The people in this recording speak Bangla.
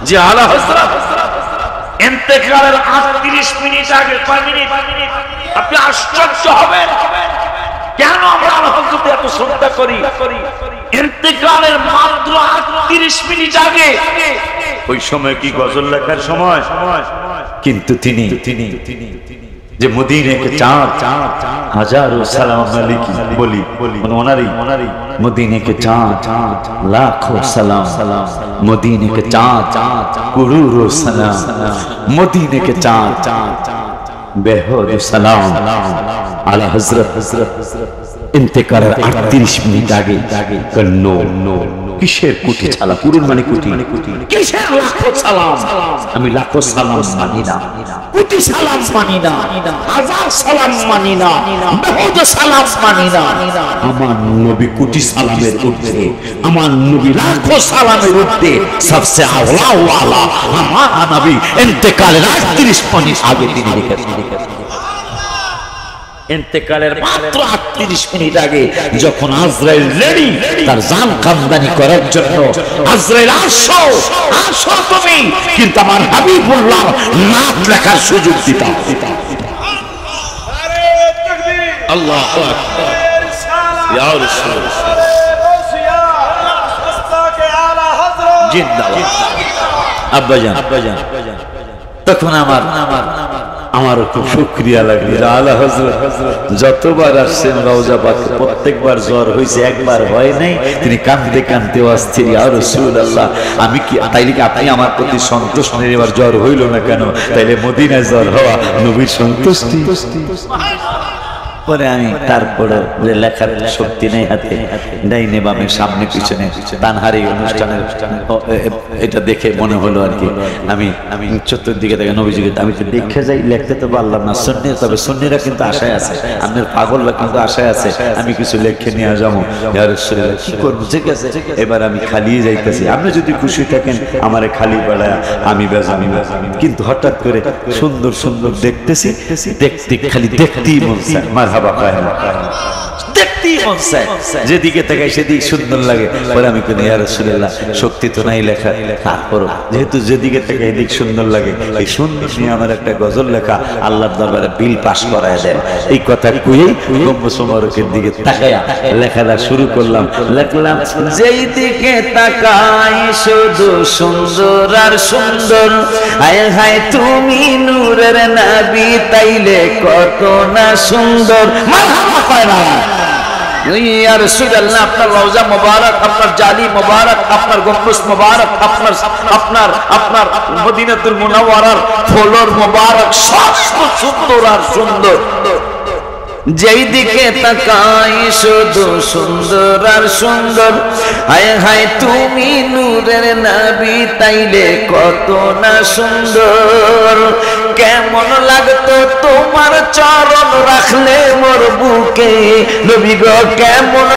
যে আলা হযরত ইন্তেকালের 38 মিনিট আগে, কয় মিনিট? আপনি আশ্চর্য হবেন কেন আমরা আলা হযরত এত শ্রদ্ধা করি। ইন্তেকালের মাত্র 38 মিনিট আগে, ওই সময় কি গজল লেখার সময়? কিন্তু তিনি যে মদিনাকে চাঁদ হাজারো সালাম আলাইকি বলি, ওনারই মদিনাকে চাঁদ লাখো সালাম, মদিনাকে চাঁদ কুরুরো সালাম, মদিনাকে চাঁদ বেহদ সালাম আলা হযরত ইন্তেকালের 38 মিনিট আগে। নো কিসের কোটি ছালা, কুরুন মানে কোটি, কিসের লাখো সালাম? আমি লাখো সালাম মানি না, কোটি সালাম মানি না, হাজার সালাম মানি না, বহুত সালাম মানি না। আমার নবী কোটি সালামের ঊর্ধ্বে, আমার নবী লাখো সালামের ঊর্ধ্বে, সবচেয়ে আওলা ওয়ালা আমার নবী ইন্তেকালের 38 মিনিট আগে তিনি লিখেছেন। ইন্তেকালের মাত্র 38 মিনিট আগে যখন আজরাইল রেডি তার জান কামদানি করার জন্য, আজরাইল আসো তুমি, কিন্তু আমার হাবিবুল্লাহ নাত লেখার সুযোগ দিতা। আল্লাহু আকবার, ইয়া রাসূল জিন্দাবাদ। আব্বাজান তখন আমারও খুব শুকরিয়া লাগলো। আলা হযরত যতবার আসছেন রওজা পাকে প্রত্যেকবার জ্বর হয়েছে, একবার হয় নাই। তিনি কাঁদতে কাঁদতে অস্থির, ইয়া রাসূলুল্লাহ আমি কি তাইলে কি আপনি আমার প্রতি সন্তুষ্ট নেই? এবার জ্বর হইল না কেন? তাইলে মদিনায় জ্বর হওয়া নবীর সন্তুষ্টি। পরে আমি তারপরে যে লেখার শক্তি নেই হাতে, ডাইনে বামে সামনে পিছনে তানহারি অনুষ্ঠানের এটা দেখে মনে হলো আর কি আমি চতুর্দিকে দেখে নবীজিকে আমি তো দেখে যাই, লিখতে তো পারলাম না সুন্নি, তবে সুন্নিরা কিন্তু আশায় আছে, আপনার পাগলরা কিন্তু আশায় আছে আমি কিছু লেখে নিয়ে যাবো। ইয়া রাসূলুল্লাহ কি করবো? ঠিক আছে এবার আমি খালি যাইতেছি, আপনি যদি খুশি থাকেন আমারে খালি বেড়ায় আমি বেজামি। কিন্তু হঠাৎ করে সুন্দর সুন্দর দেখতেছি, দেখতে খালি দেখতেই মন চায়, মারহাবা দেখতেই মন চায়, যেদিকে তাকাই সেদিকে সুন্দর লাগে। পরে আমি কোনো ইয়া রাসূলুল্লাহ শক্তি তো নাই লেখা, তারপর যেহেতু যেদিকে তাকাই এদিক সুন্দর লাগে, এই সুন্দর নিয়ে আমার একটা গজল লেখা আল্লাহর দরবারে বিল পাস করায় দেন। এই কথা কইয়েই গম্বুজ মোবারকের দিকে তাকায়া লেখাটা শুরু করলাম। লিখলাম যেই দিকে তাকাই শুধু সুন্দর আর সুন্দর, হায় হায় তুমি নূরের নবী তাইলে কত না সুন্দর। মারহাবা কয় না ইয়া রাসূলুল্লাহ, আপনার রওজা মোবারক, আপনার জালি মোবারক, আপনার গম্বুজ মোবারক, আপনার মদিনাতুল মুনাওয়ারার ফলর মোবারক সব সুন্দর আর সুন্দর। যেই দিকে তাকাই শুধু সুন্দর আর সুন্দর, হায় হায় তুমি নূরের নবী তাইলে কত না সুন্দর। কেমন লাগতো তোমার চরণ রাখলে মোর বুকে নবী গো, কেমন